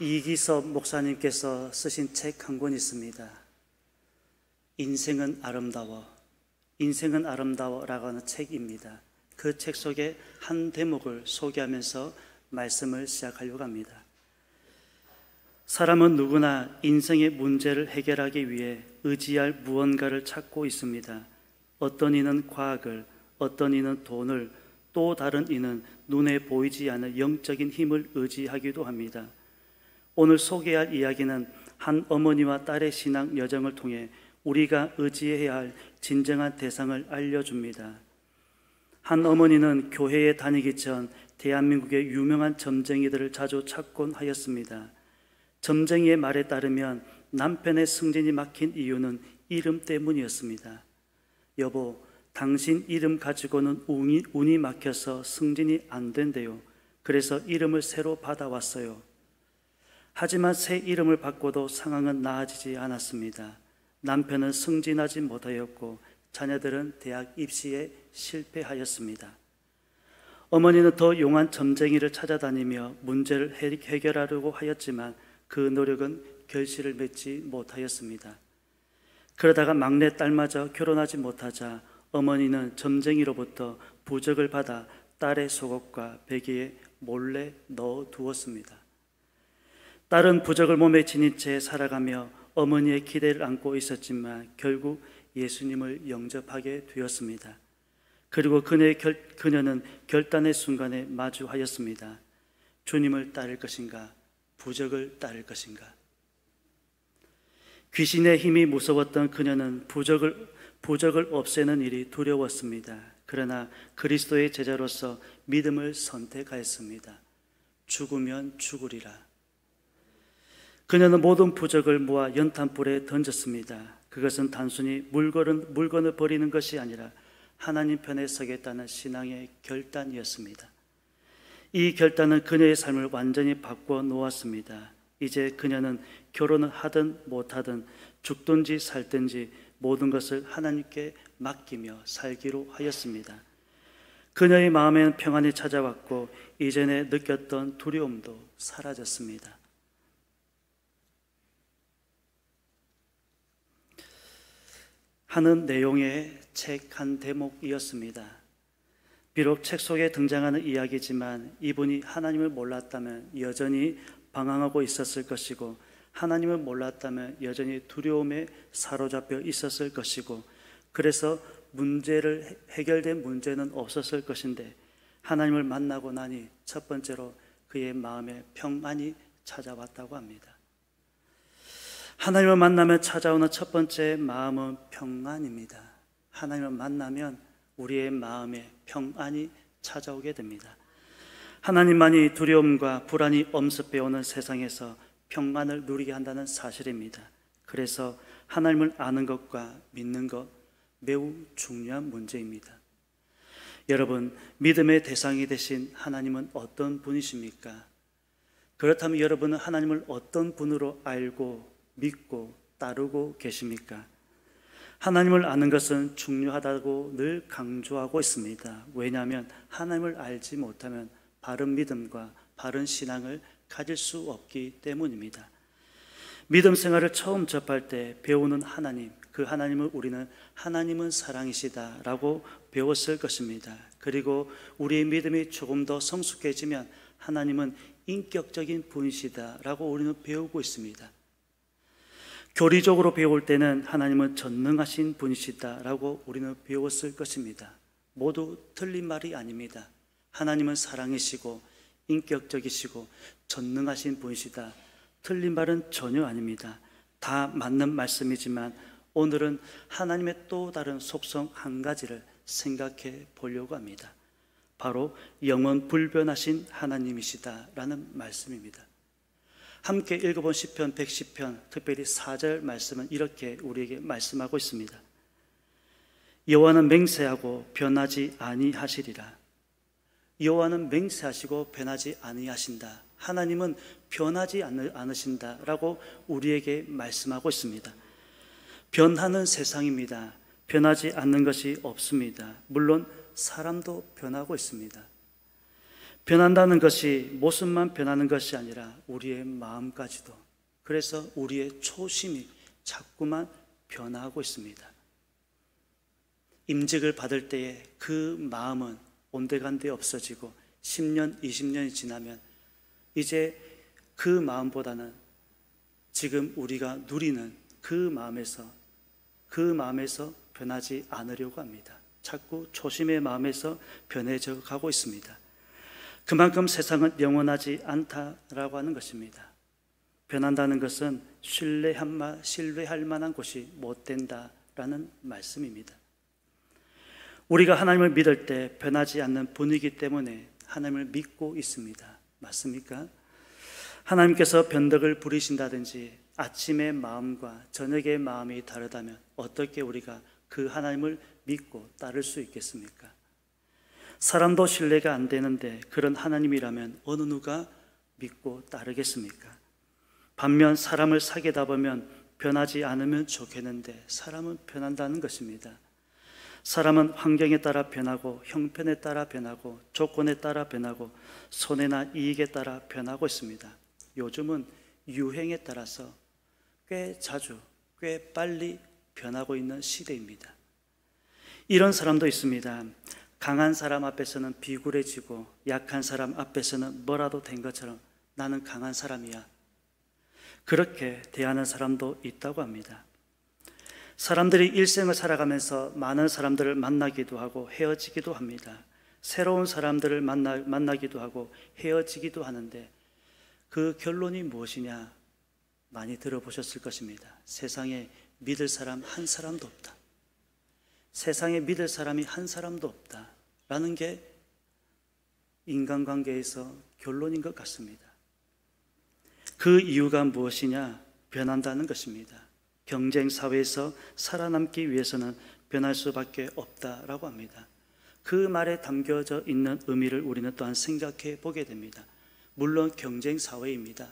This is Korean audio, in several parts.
이기섭 목사님께서 쓰신 책 한 권 있습니다. 인생은 아름다워, 인생은 아름다워라고 하는 책입니다. 그 책 속에 한 대목을 소개하면서 말씀을 시작하려고 합니다. 사람은 누구나 인생의 문제를 해결하기 위해 의지할 무언가를 찾고 있습니다. 어떤 이는 과학을, 어떤 이는 돈을, 또 다른 이는 눈에 보이지 않는 영적인 힘을 의지하기도 합니다. 오늘 소개할 이야기는 한 어머니와 딸의 신앙 여정을 통해 우리가 의지해야 할 진정한 대상을 알려줍니다. 한 어머니는 교회에 다니기 전 대한민국의 유명한 점쟁이들을 자주 찾곤 하였습니다. 점쟁이의 말에 따르면 남편의 승진이 막힌 이유는 이름 때문이었습니다. 여보, 당신 이름 가지고는 운이 막혀서 승진이 안 된대요. 그래서 이름을 새로 받아왔어요. 하지만 새 이름을 바꿔도 상황은 나아지지 않았습니다. 남편은 승진하지 못하였고 자녀들은 대학 입시에 실패하였습니다. 어머니는 더 용한 점쟁이를 찾아다니며 문제를 해결하려고 하였지만 그 노력은 결실을 맺지 못하였습니다. 그러다가 막내 딸마저 결혼하지 못하자 어머니는 점쟁이로부터 부적을 받아 딸의 속옷과 베개에 몰래 넣어두었습니다. 딸은 부적을 몸에 지닌 채 살아가며 어머니의 기대를 안고 있었지만 결국 예수님을 영접하게 되었습니다. 그리고 그녀는 결단의 순간에 마주하였습니다. 주님을 따를 것인가, 부적을 따를 것인가. 귀신의 힘이 무서웠던 그녀는 부적을 없애는 일이 두려웠습니다. 그러나 그리스도의 제자로서 믿음을 선택하였습니다. 죽으면 죽으리라. 그녀는 모든 부적을 모아 연탄불에 던졌습니다. 그것은 단순히 물건을 버리는 것이 아니라 하나님 편에 서겠다는 신앙의 결단이었습니다. 이 결단은 그녀의 삶을 완전히 바꿔 놓았습니다. 이제 그녀는 결혼을 하든 못하든 죽든지 살든지 모든 것을 하나님께 맡기며 살기로 하였습니다. 그녀의 마음에는 평안이 찾아왔고 이전에 느꼈던 두려움도 사라졌습니다. 하는 내용의 책 한 대목이었습니다. 비록 책 속에 등장하는 이야기지만 이분이 하나님을 몰랐다면 여전히 방황하고 있었을 것이고 하나님을 몰랐다면 여전히 두려움에 사로잡혀 있었을 것이고 그래서 해결된 문제는 없었을 것인데 하나님을 만나고 나니 첫 번째로 그의 마음에 평안이 찾아왔다고 합니다. 하나님을 만나면 찾아오는 첫 번째 마음은 평안입니다. 하나님을 만나면 우리의 마음에 평안이 찾아오게 됩니다. 하나님만이 두려움과 불안이 엄습해오는 세상에서 평안을 누리게 한다는 사실입니다. 그래서 하나님을 아는 것과 믿는 것 매우 중요한 문제입니다. 여러분, 믿음의 대상이 되신 하나님은 어떤 분이십니까? 그렇다면 여러분은 하나님을 어떤 분으로 알고 믿고 따르고 계십니까? 하나님을 아는 것은 중요하다고 늘 강조하고 있습니다. 왜냐하면 하나님을 알지 못하면 바른 믿음과 바른 신앙을 가질 수 없기 때문입니다. 믿음 생활을 처음 접할 때 배우는 하나님, 그 하나님을 우리는 하나님은 사랑이시다라고 배웠을 것입니다. 그리고 우리의 믿음이 조금 더 성숙해지면 하나님은 인격적인 분이시다라고 우리는 배우고 있습니다. 교리적으로 배울 때는 하나님은 전능하신 분이시다라고 우리는 배웠을 것입니다. 모두 틀린 말이 아닙니다. 하나님은 사랑이시고 인격적이시고 전능하신 분이시다. 틀린 말은 전혀 아닙니다. 다 맞는 말씀이지만 오늘은 하나님의 또 다른 속성 한 가지를 생각해 보려고 합니다. 바로 영원 불변하신 하나님이시다라는 말씀입니다. 함께 읽어본 시편 110편 특별히 4절 말씀은 이렇게 우리에게 말씀하고 있습니다. 여호와는 맹세하고 변하지 아니하시리라. 여호와는 맹세하시고 변하지 아니하신다. 하나님은 변하지 않으신다라고 우리에게 말씀하고 있습니다. 변하는 세상입니다. 변하지 않는 것이 없습니다. 물론 사람도 변하고 있습니다. 변한다는 것이 모습만 변하는 것이 아니라 우리의 마음까지도, 그래서 우리의 초심이 자꾸만 변하고 있습니다. 임직을 받을 때에 그 마음은 온데간데 없어지고 10년, 20년이 지나면 이제 그 마음보다는 지금 우리가 누리는 그 마음에서 변하지 않으려고 합니다. 자꾸 초심의 마음에서 변해져 가고 있습니다. 그만큼 세상은 영원하지 않다라고 하는 것입니다. 변한다는 것은 신뢰할 만한 곳이 못 된다라는 말씀입니다. 우리가 하나님을 믿을 때 변하지 않는 분위기 때문에 하나님을 믿고 있습니다. 맞습니까? 하나님께서 변덕을 부리신다든지 아침의 마음과 저녁의 마음이 다르다면 어떻게 우리가 그 하나님을 믿고 따를 수 있겠습니까? 사람도 신뢰가 안 되는데 그런 하나님이라면 어느 누가 믿고 따르겠습니까? 반면 사람을 사귀다 보면 변하지 않으면 좋겠는데 사람은 변한다는 것입니다. 사람은 환경에 따라 변하고 형편에 따라 변하고 조건에 따라 변하고 손해나 이익에 따라 변하고 있습니다. 요즘은 유행에 따라서 꽤 자주, 꽤 빨리 변하고 있는 시대입니다. 이런 사람도 있습니다. 강한 사람 앞에서는 비굴해지고 약한 사람 앞에서는 뭐라도 된 것처럼 나는 강한 사람이야, 그렇게 대하는 사람도 있다고 합니다. 사람들이 일생을 살아가면서 많은 사람들을 만나기도 하고 헤어지기도 합니다. 새로운 사람들을 만나기도 하고 헤어지기도 하는데 그 결론이 무엇이냐? 많이 들어보셨을 것입니다. 세상에 믿을 사람 한 사람도 없다. 세상에 믿을 사람이 한 사람도 없다라는 게 인간관계에서 결론인 것 같습니다. 그 이유가 무엇이냐? 변한다는 것입니다. 경쟁 사회에서 살아남기 위해서는 변할 수밖에 없다라고 합니다. 그 말에 담겨져 있는 의미를 우리는 또한 생각해 보게 됩니다. 물론 경쟁 사회입니다.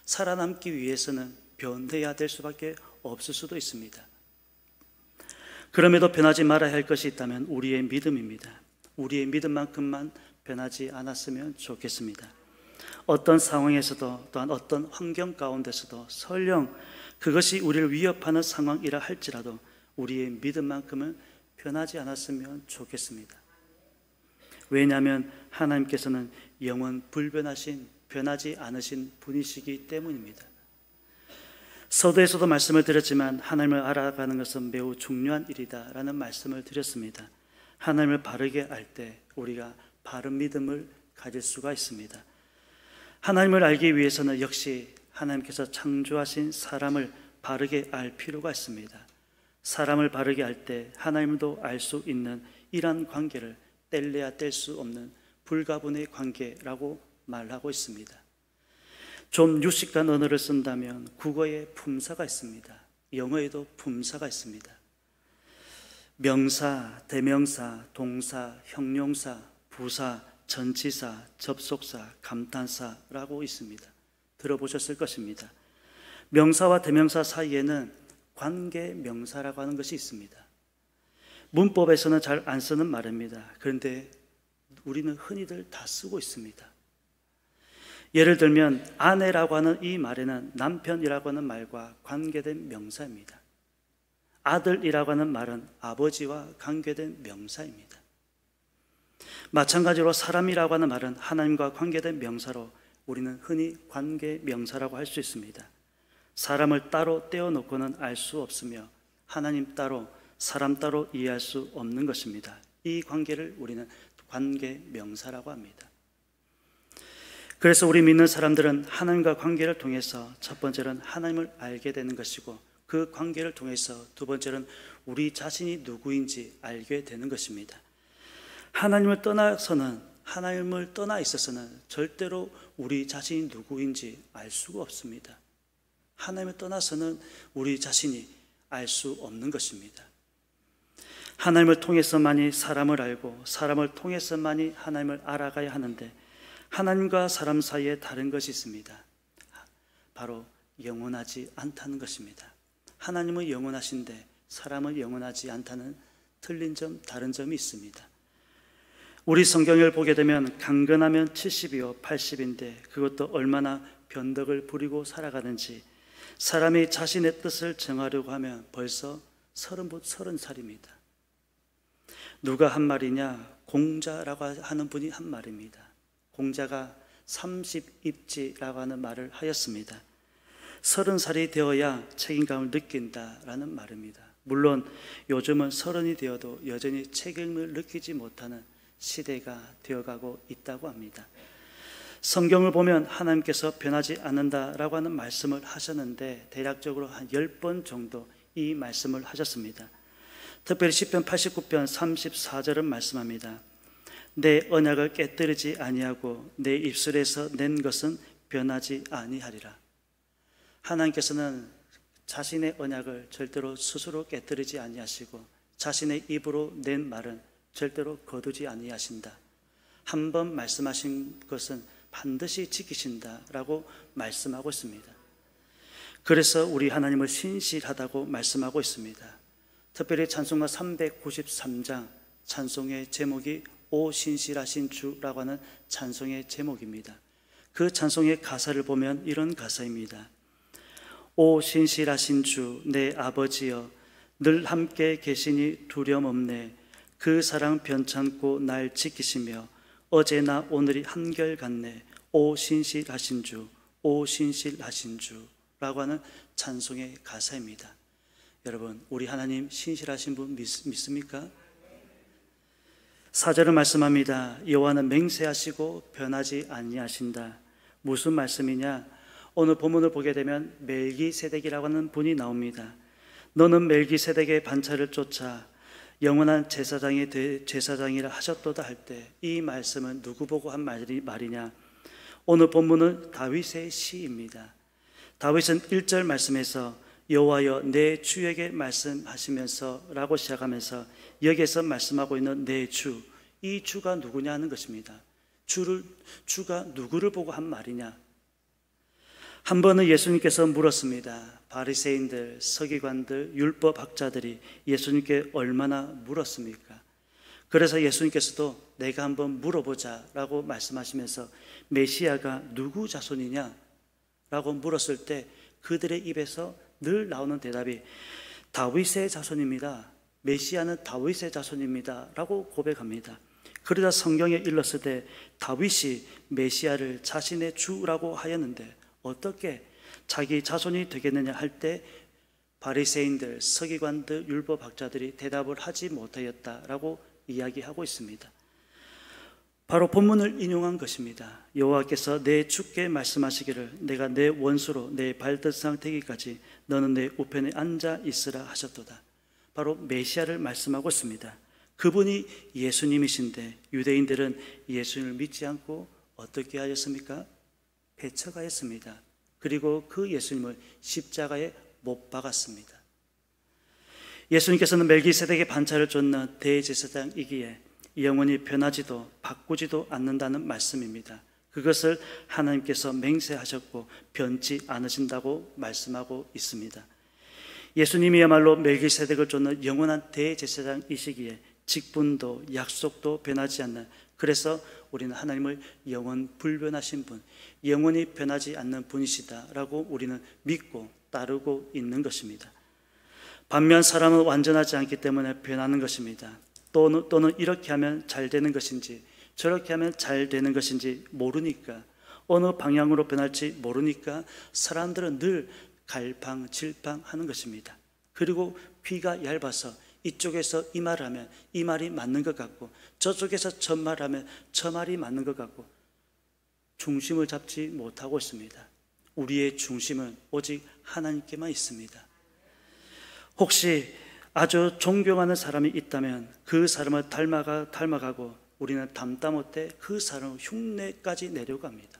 살아남기 위해서는 변해야 될 수밖에 없을 수도 있습니다. 그럼에도 변하지 말아야 할 것이 있다면 우리의 믿음입니다. 우리의 믿음만큼만 변하지 않았으면 좋겠습니다. 어떤 상황에서도 또한 어떤 환경 가운데서도 설령 그것이 우리를 위협하는 상황이라 할지라도 우리의 믿음만큼은 변하지 않았으면 좋겠습니다. 왜냐하면 하나님께서는 영원 불변하신, 변하지 않으신 분이시기 때문입니다. 서두에서도 말씀을 드렸지만 하나님을 알아가는 것은 매우 중요한 일이다라는 말씀을 드렸습니다. 하나님을 바르게 알 때 우리가 바른 믿음을 가질 수가 있습니다. 하나님을 알기 위해서는 역시 하나님께서 창조하신 사람을 바르게 알 필요가 있습니다. 사람을 바르게 알 때 하나님도 알 수 있는 이러한 관계를 뗄래야 뗄 수 없는 불가분의 관계라고 말하고 있습니다. 좀 유식한 언어를 쓴다면 국어에 품사가 있습니다. 영어에도 품사가 있습니다. 명사, 대명사, 동사, 형용사, 부사, 전치사, 접속사, 감탄사라고 있습니다. 들어보셨을 것입니다. 명사와 대명사 사이에는 관계명사라고 하는 것이 있습니다. 문법에서는 잘 안 쓰는 말입니다. 그런데 우리는 흔히들 다 쓰고 있습니다. 예를 들면 아내라고 하는 이 말에는 남편이라고 하는 말과 관계된 명사입니다. 아들이라고 하는 말은 아버지와 관계된 명사입니다. 마찬가지로 사람이라고 하는 말은 하나님과 관계된 명사로 우리는 흔히 관계명사라고 할 수 있습니다. 사람을 따로 떼어놓고는 알 수 없으며 하나님 따로, 사람 따로 이해할 수 없는 것입니다. 이 관계를 우리는 관계명사라고 합니다. 그래서 우리 믿는 사람들은 하나님과 관계를 통해서 첫 번째는 하나님을 알게 되는 것이고 그 관계를 통해서 두 번째는 우리 자신이 누구인지 알게 되는 것입니다. 하나님을 떠나 있어서는 절대로 우리 자신이 누구인지 알 수가 없습니다. 하나님을 떠나서는 우리 자신이 알 수 없는 것입니다. 하나님을 통해서만이 사람을 알고 사람을 통해서만이 하나님을 알아가야 하는데 하나님과 사람 사이에 다른 것이 있습니다. 바로 영원하지 않다는 것입니다. 하나님은 영원하신데 사람은 영원하지 않다는 틀린 점, 다른 점이 있습니다. 우리 성경을 보게 되면 강건하면 70이요 80인데 그것도 얼마나 변덕을 부리고 살아가는지, 사람이 자신의 뜻을 정하려고 하면 벌써 30살입니다. 누가 한 말이냐? 공자라고 하는 분이 한 말입니다. 공자가 30입지라고 하는 말을 하였습니다. 30살이 되어야 책임감을 느낀다라는 말입니다. 물론 요즘은 30이 되어도 여전히 책임을 느끼지 못하는 시대가 되어가고 있다고 합니다. 성경을 보면 하나님께서 변하지 않는다라고 하는 말씀을 하셨는데 대략적으로 한 10번 정도 이 말씀을 하셨습니다. 특별히 시편 89편 34절은 말씀합니다. 내 언약을 깨뜨리지 아니하고 내 입술에서 낸 것은 변하지 아니하리라. 하나님께서는 자신의 언약을 절대로 스스로 깨뜨리지 아니하시고 자신의 입으로 낸 말은 절대로 거두지 아니하신다. 한 번 말씀하신 것은 반드시 지키신다라고 말씀하고 있습니다. 그래서 우리 하나님을 신실하다고 말씀하고 있습니다. 특별히 찬송가 393장 찬송의 제목이 오 신실하신 주라고 하는 찬송의 제목입니다. 그 찬송의 가사를 보면 이런 가사입니다. 오 신실하신 주 내 아버지여 늘 함께 계시니 두려움 없네. 그 사랑 변찮고 날 지키시며 어제나 오늘이 한결같네. 오 신실하신 주, 오 신실하신 주라고 하는 찬송의 가사입니다. 여러분, 우리 하나님 신실하신 분 믿습니까? 4절은 말씀합니다. 여호와는 맹세하시고 변하지 아니하신다. 무슨 말씀이냐? 오늘 본문을 보게 되면 멜기세덱이라고 하는 분이 나옵니다. 너는 멜기세덱의 반차를 쫓아 영원한 제사장이라 하셨도다 할 때 이 말씀은 누구 보고 한 말이냐? 오늘 본문은 다윗의 시입니다. 다윗은 1절 말씀에서 여호와여 내 주에게 말씀하시면서 라고 시작하면서 여기에서 말씀하고 있는 내 주, 이 주가 누구냐 하는 것입니다. 주가 누구를 보고 한 말이냐? 한 번은 예수님께서 물었습니다. 바리새인들, 서기관들, 율법학자들이 예수님께 얼마나 물었습니까? 그래서 예수님께서도 내가 한번 물어보자 라고 말씀하시면서 메시아가 누구 자손이냐? 라고 물었을 때 그들의 입에서 늘 나오는 대답이 다윗의 자손입니다. 메시아는 다윗의 자손입니다 라고 고백합니다. 그러다 성경에 일렀을 때 다윗이 메시아를 자신의 주라고 하였는데 어떻게 자기 자손이 되겠느냐 할 때 바리새인들, 서기관들, 율법학자들이 대답을 하지 못하였다라고 이야기하고 있습니다. 바로 본문을 인용한 것입니다. 여호와께서 내 주께 말씀하시기를 내가 내 원수로 내 발등상 되기까지 너는 내 우편에 앉아 있으라 하셨도다. 바로 메시아를 말씀하고 있습니다. 그분이 예수님이신데 유대인들은 예수님을 믿지 않고 어떻게 하였습니까? 배척하였습니다. 그리고 그 예수님을 십자가에 못 박았습니다. 예수님께서는 멜기세덱의 반차를 쫓는 대제사장이기에 영원히 변하지도 바꾸지도 않는다는 말씀입니다. 그것을 하나님께서 맹세하셨고 변치 않으신다고 말씀하고 있습니다. 예수님이야말로 멜기세덱을 쫓는 영원한 대제사장이시기에 직분도 약속도 변하지 않는, 그래서 우리는 하나님을 영원 불변하신 분, 영원히 변하지 않는 분이시다라고 우리는 믿고 따르고 있는 것입니다. 반면 사람은 완전하지 않기 때문에 변하는 것입니다. 또는 이렇게 하면 잘 되는 것인지 저렇게 하면 잘 되는 것인지 모르니까, 어느 방향으로 변할지 모르니까 사람들은 늘 갈팡질팡하는 것입니다. 그리고 귀가 얇아서 이쪽에서 이 말을 하면 이 말이 맞는 것 같고 저쪽에서 저 말을 하면 저 말이 맞는 것 같고 중심을 잡지 못하고 있습니다. 우리의 중심은 오직 하나님께만 있습니다. 혹시 아주 존경하는 사람이 있다면 그 사람을 닮아가고 우리는 담다 못해 그 사람의 흉내까지 내려고 합니다.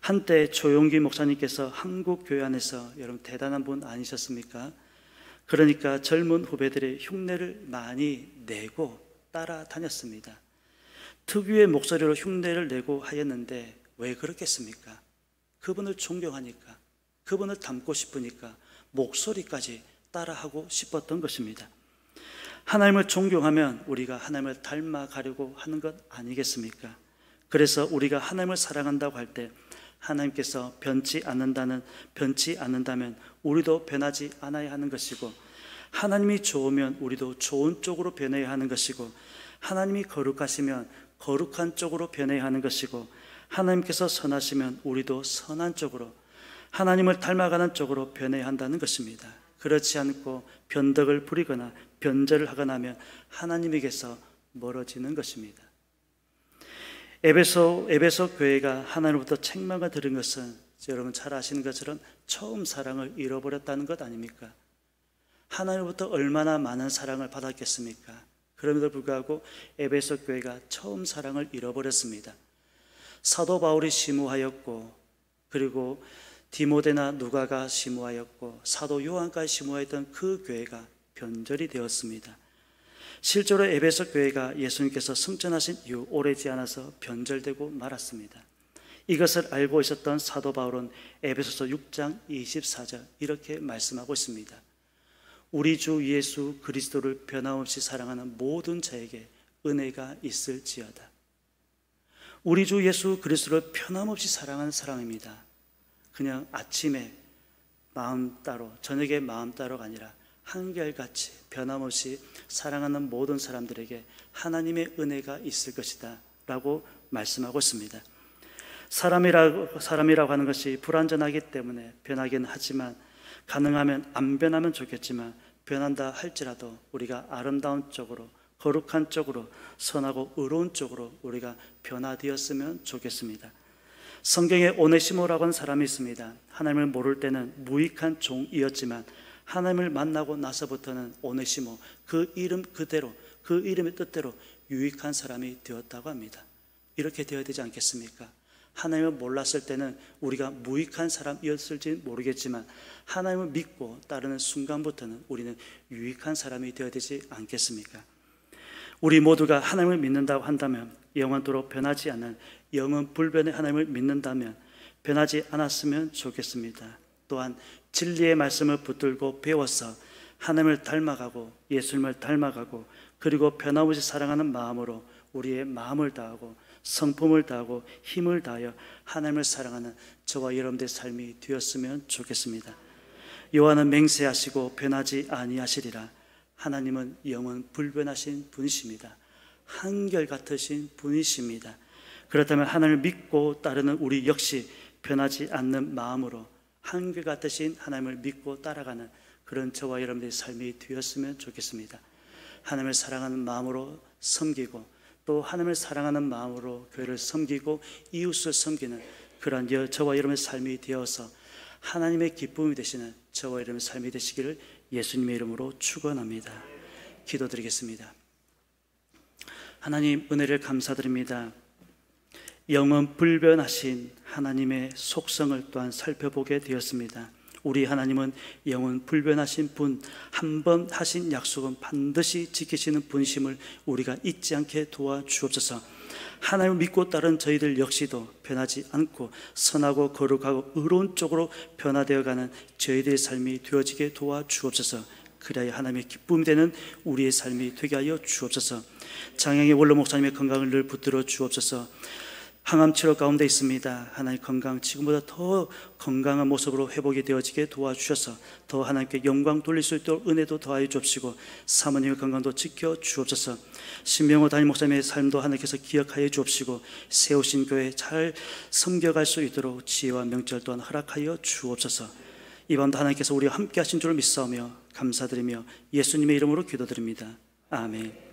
한때 조용기 목사님께서 한국 교회 안에서 여러분 대단한 분 아니셨습니까? 그러니까 젊은 후배들의 흉내를 많이 내고 따라다녔습니다. 특유의 목소리로 흉내를 내고 하였는데 왜 그렇겠습니까? 그분을 존경하니까, 그분을 닮고 싶으니까 목소리까지 따라하고 싶었던 것입니다. 하나님을 존경하면 우리가 하나님을 닮아가려고 하는 것 아니겠습니까? 그래서 우리가 하나님을 사랑한다고 할 때 하나님께서 변치 않는다면 우리도 변하지 않아야 하는 것이고, 하나님이 좋으면 우리도 좋은 쪽으로 변해야 하는 것이고, 하나님이 거룩하시면 거룩한 쪽으로 변해야 하는 것이고, 하나님께서 선하시면 우리도 선한 쪽으로, 하나님을 닮아가는 쪽으로 변해야 한다는 것입니다. 그렇지 않고 변덕을 부리거나 변절을 하거나 하면 하나님에게서 멀어지는 것입니다. 에베소 교회가 하나님으로부터 책망을 들은 것은 여러분 잘 아시는 것처럼 처음 사랑을 잃어버렸다는 것 아닙니까? 하나님으로부터 얼마나 많은 사랑을 받았겠습니까? 그럼에도 불구하고 에베소 교회가 처음 사랑을 잃어버렸습니다. 사도 바울이 심우하였고, 그리고 디모데나 누가가 심우하였고, 사도 요한까지 심우하였던 그 교회가 변절이 되었습니다. 실제로 에베소 교회가 예수님께서 승천하신 이후 오래지 않아서 변절되고 말았습니다. 이것을 알고 있었던 사도 바울은 에베소서 6장 24절 이렇게 말씀하고 있습니다. 우리 주 예수 그리스도를 변함없이 사랑하는 모든 자에게 은혜가 있을지어다. 우리 주 예수 그리스도를 변함없이 사랑하는 사랑입니다. 그냥 아침에 마음 따로, 저녁에 마음 따로가 아니라 한결같이 변함없이 사랑하는 모든 사람들에게 하나님의 은혜가 있을 것이다 라고 말씀하고 있습니다. 사람이라고 하는 것이 불완전하기 때문에 변하긴 하지만, 가능하면 안 변하면 좋겠지만, 변한다 할지라도 우리가 아름다운 쪽으로, 거룩한 쪽으로, 선하고 의로운 쪽으로 우리가 변화되었으면 좋겠습니다. 성경에 오네시모라고 하는 사람이 있습니다. 하나님을 모를 때는 무익한 종이었지만 하나님을 만나고 나서부터는 오네시모, 그 이름 그대로, 그 이름의 뜻대로 유익한 사람이 되었다고 합니다. 이렇게 되어야 되지 않겠습니까? 하나님을 몰랐을 때는 우리가 무익한 사람이었을지 모르겠지만 하나님을 믿고 따르는 순간부터는 우리는 유익한 사람이 되어야 되지 않겠습니까? 우리 모두가 하나님을 믿는다고 한다면, 영원토록 변하지 않는 영원 불변의 하나님을 믿는다면 변하지 않았으면 좋겠습니다. 또한 진리의 말씀을 붙들고 배워서 하나님을 닮아가고 예수님을 닮아가고, 그리고 변함없이 사랑하는 마음으로 우리의 마음을 다하고 성품을 다하고 힘을 다하여 하나님을 사랑하는 저와 여러분들의 삶이 되었으면 좋겠습니다. 요한은 맹세하시고 변하지 아니하시리라. 하나님은 영원 불변하신 분이십니다. 한결같으신 분이십니다. 그렇다면 하나님을 믿고 따르는 우리 역시 변하지 않는 마음으로 한결같으신 하나님을 믿고 따라가는 그런 저와 여러분들의 삶이 되었으면 좋겠습니다. 하나님을 사랑하는 마음으로 섬기고, 또 하나님을 사랑하는 마음으로 교회를 섬기고 이웃을 섬기는 그러한 저와 여러분의 삶이 되어서 하나님의 기쁨이 되시는 저와 여러분의 삶이 되시기를 예수님의 이름으로 축원합니다. 기도드리겠습니다. 하나님, 은혜를 감사드립니다. 영원 불변하신 하나님의 속성을 또한 살펴보게 되었습니다. 우리 하나님은 영원 불변하신 분, 한 번 하신 약속은 반드시 지키시는 분이심을 우리가 잊지 않게 도와주옵소서. 하나님을 믿고 따른 저희들 역시도 변하지 않고 선하고 거룩하고 의로운 쪽으로 변화되어가는 저희들의 삶이 되어지게 도와주옵소서. 그래야 하나님의 기쁨이 되는 우리의 삶이 되게 하여 주옵소서. 장영의 원로 목사님의 건강을 늘 붙들어 주옵소서. 항암 치료 가운데 있습니다. 하나님 건강 지금보다 더 건강한 모습으로 회복이 되어지게 도와주셔서 더 하나님께 영광 돌릴 수 있도록 은혜도 더하여 주옵시고, 사모님의 건강도 지켜 주옵소서. 신명호 담임 목사님의 삶도 하나님께서 기억하여 주옵시고, 세우신 교회 잘 섬겨갈 수 있도록 지혜와 명철 또한 허락하여 주옵소서. 이번도 하나님께서 우리와 함께 하신 줄을 믿사오며 감사드리며 예수님의 이름으로 기도드립니다. 아멘.